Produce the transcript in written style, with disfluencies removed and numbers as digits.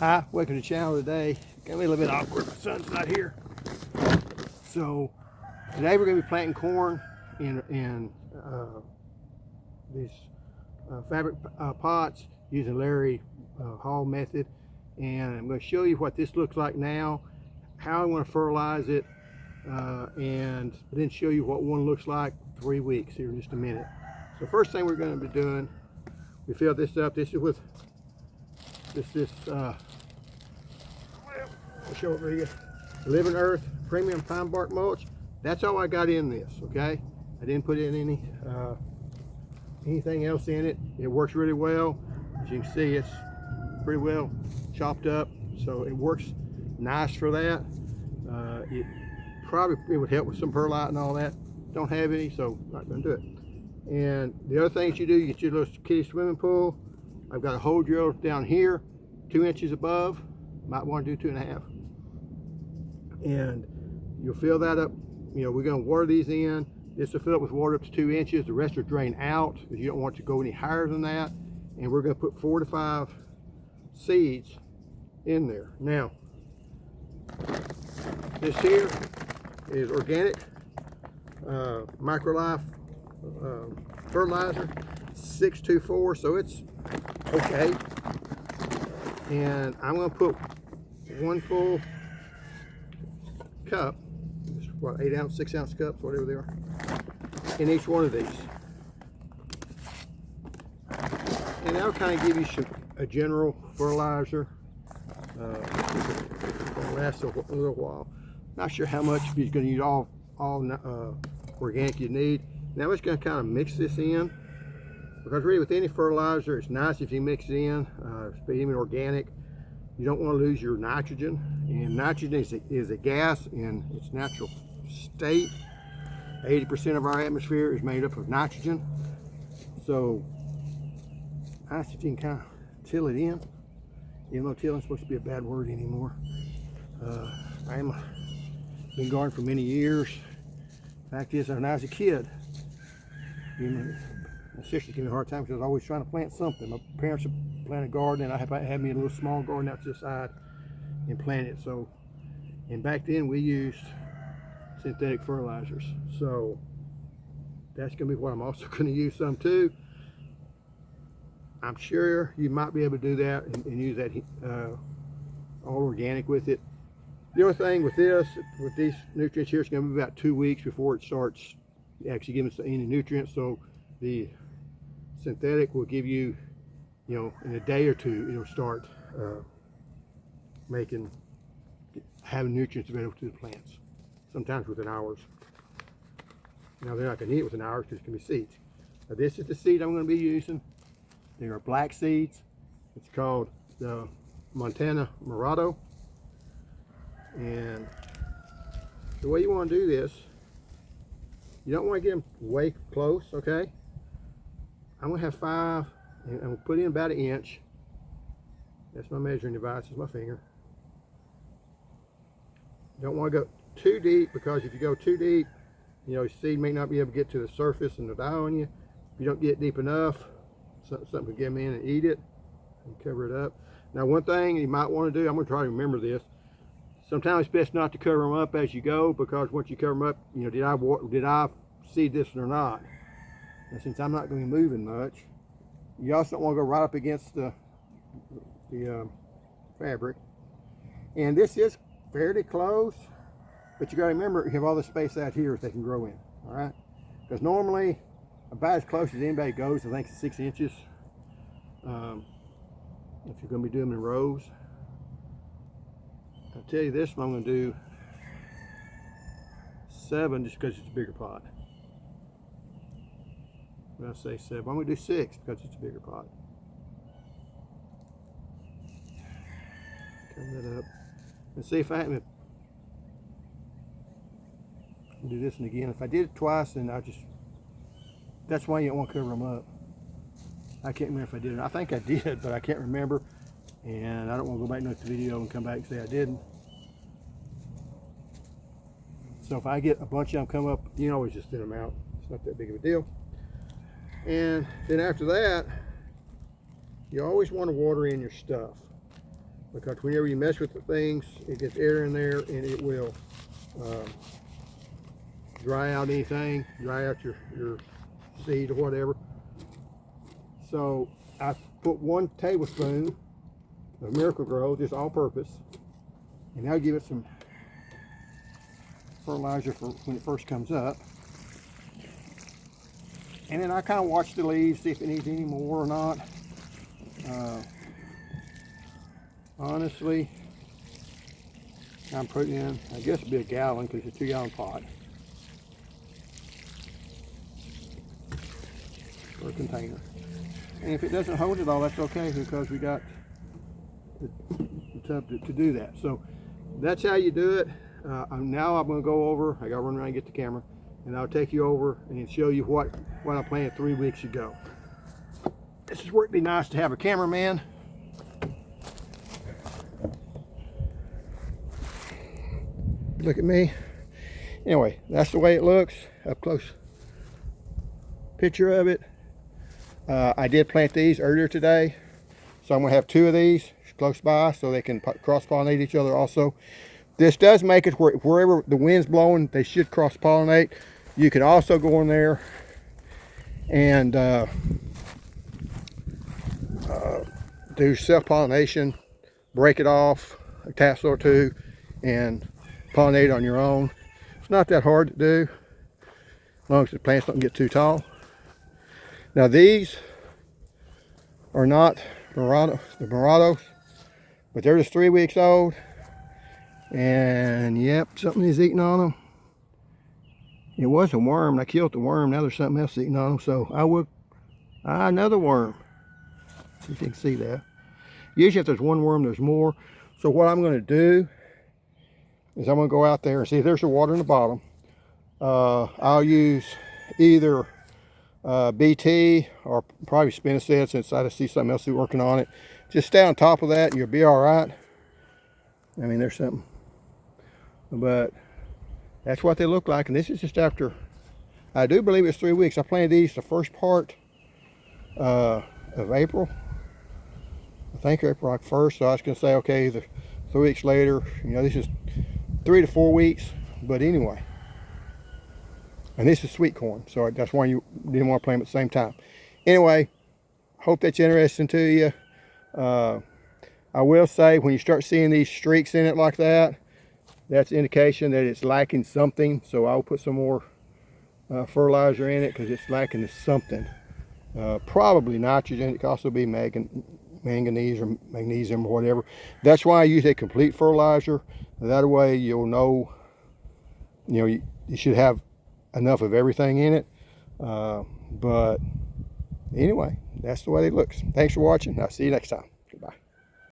Hi, welcome to the channel today. Got a little bit awkward, my son's not here. So today we're going to be planting corn in these fabric pots using Larry Hall method, and I'm going to show you what this looks like now, how I want to fertilize it, and then show you what one looks like 3 weeks here in just a minute. So first thing we're going to be doing, we fill this up. This is with I'll show it to you. Living Earth Premium Pine Bark Mulch. That's all I got in this, okay? I didn't put in anything else in it. It works really well. As you can see, it's pretty well chopped up, so it works nice for that. It would help with some perlite and all that. Don't have any, so I'm not gonna do it. And the other things you do, you get your little kiddie swimming pool. I've got a hole drill down here, 2 inches above. Might want to do 2.5. And you'll fill that up. You know, we're going to water these in. This will fill up with water up to 2 inches. The rest will drain out because you don't want it to go any higher than that. And we're going to put 4 to 5 seeds in there. Now, this here is organic microlife fertilizer, 624, so it's okay. And I'm going to put 1 full cup, what, 8 ounce, 6 ounce cups, whatever they are, in each one of these. And that'll kind of give you a general fertilizer. It'll last a little while. Not sure how much, if you're going to use all organic you need. Now I'm just going to kind of mix this in, because really with any fertilizer, it's nice if you mix it in, even organic. You don't want to lose your nitrogen, and nitrogen is a gas in its natural state. 80% of our atmosphere is made up of nitrogen. So nice if you can kind of till it in, even though tilling's supposed to be a bad word anymore. I've been gardening for many years. Fact is, when I was a kid, my sister gave me a hard time because I was always trying to plant something. My parents had planted a garden, and I had me a little small garden out to the side and planted it. So, and back then we used synthetic fertilizers. So that's going to be what I'm also going to use some too. I'm sure you might be able to do that and use that all organic with it. The only thing with these nutrients here, it's going to be about 2 weeks before it starts actually giving us any nutrients. So the synthetic will give you, in a day or two, it'll start having nutrients available to the plants, sometimes within hours. Now they're not going to eat it within hours because it's going to be seeds. Now this is the seed I'm going to be using. They are black seeds. It's called the Montana Murado. And the way you want to do this, you don't want to get them way close, okay? I'm going to have 5, and I'm going to put in about 1 inch. That's my measuring device, is my finger. Don't want to go too deep, because if you go too deep, your seed may not be able to get to the surface and it'll die on you. If you don't get deep enough, something will get them in and eat it and cover it up. Now, one thing you might want to do, I'm going to try to remember this. Sometimes it's best not to cover them up as you go, because once you cover them up, did I seed this or not? And since I'm not going to be moving much, you also don't want to go right up against the fabric. And this is fairly close, but you got to remember, you have all the space out here that they can grow in. All right, because normally about as close as anybody goes, I think, is 6 inches. If you're going to be doing them in rows. I'll tell you this one, I'm going to do 7 just because it's a bigger pot. When I say 7, I'm going to do 6 because it's a bigger pot. Cover that up. And see if I haven't. Do this one again. If I did it twice, then that's why you don't want to cover them up. I can't remember if I did it. I think I did, but I can't remember. And I don't want to go back and look at the video and come back and say I didn't. So if I get a bunch of them come up, you can always just thin them out. It's not that big of a deal. And then after that, you always want to water in your stuff. because whenever you mess with the things, it gets air in there and it will dry out anything, dry out your seed or whatever. So I put 1 tablespoon of Miracle Grow, just all purpose, and I'll give it some fertilizer for when it first comes up. And then I kind of watch the leaves, see if it needs any more or not. Honestly, I'm putting in, I guess it'd be a gallon because it's a 2-gallon pot for a container. And if it doesn't hold it all, that's okay, because we got the tub to do that. So that's how you do it. Now I'm going to go over, I got to run around and get the camera, and I'll take you over and show you what I planted 3 weeks ago. This is where it'd be nice to have a cameraman. Look at me. Anyway, that's the way it looks, up close picture of it. I did plant these earlier today, so I'm going to have 2 of these close by so they can cross-pollinate each other also. This does make it where wherever the wind's blowing, they should cross-pollinate. You can also go in there and do self-pollination, break it off a tassel or 2, and pollinate on your own. It's not that hard to do, as long as the plants don't get too tall. Now these are not the Morados, but they're just 3 weeks old. And yep, something is eating on them. It was a worm. I killed the worm. Now there's something else eating on them. So I will, another worm. See if you can see that. Usually if there's one worm, there's more. So what I'm going to do is I'm going to go out there and see if there's the water in the bottom. I'll use either BT or probably spinosad, since I see something else working on it. Just stay on top of that and you'll be all right. I mean, there's something, but that's what they look like. And this is just after, I do believe it's 3 weeks. I planted these the first part of April. I think April like 1st. So I was going to say, okay, the 3 weeks later, you know, this is 3 to 4 weeks. But anyway, and this is sweet corn, so that's why you didn't want to plant them at the same time. Anyway, hope that's interesting to you. I will say, when you start seeing these streaks in it like that, that's indication that it's lacking something. So I'll put some more fertilizer in it, because it's lacking something. Probably nitrogen. It could also be manganese or magnesium or whatever. That's why I use a complete fertilizer. That way you'll know, you know, you should have enough of everything in it. But anyway, that's the way it looks. Thanks for watching. I'll see you next time.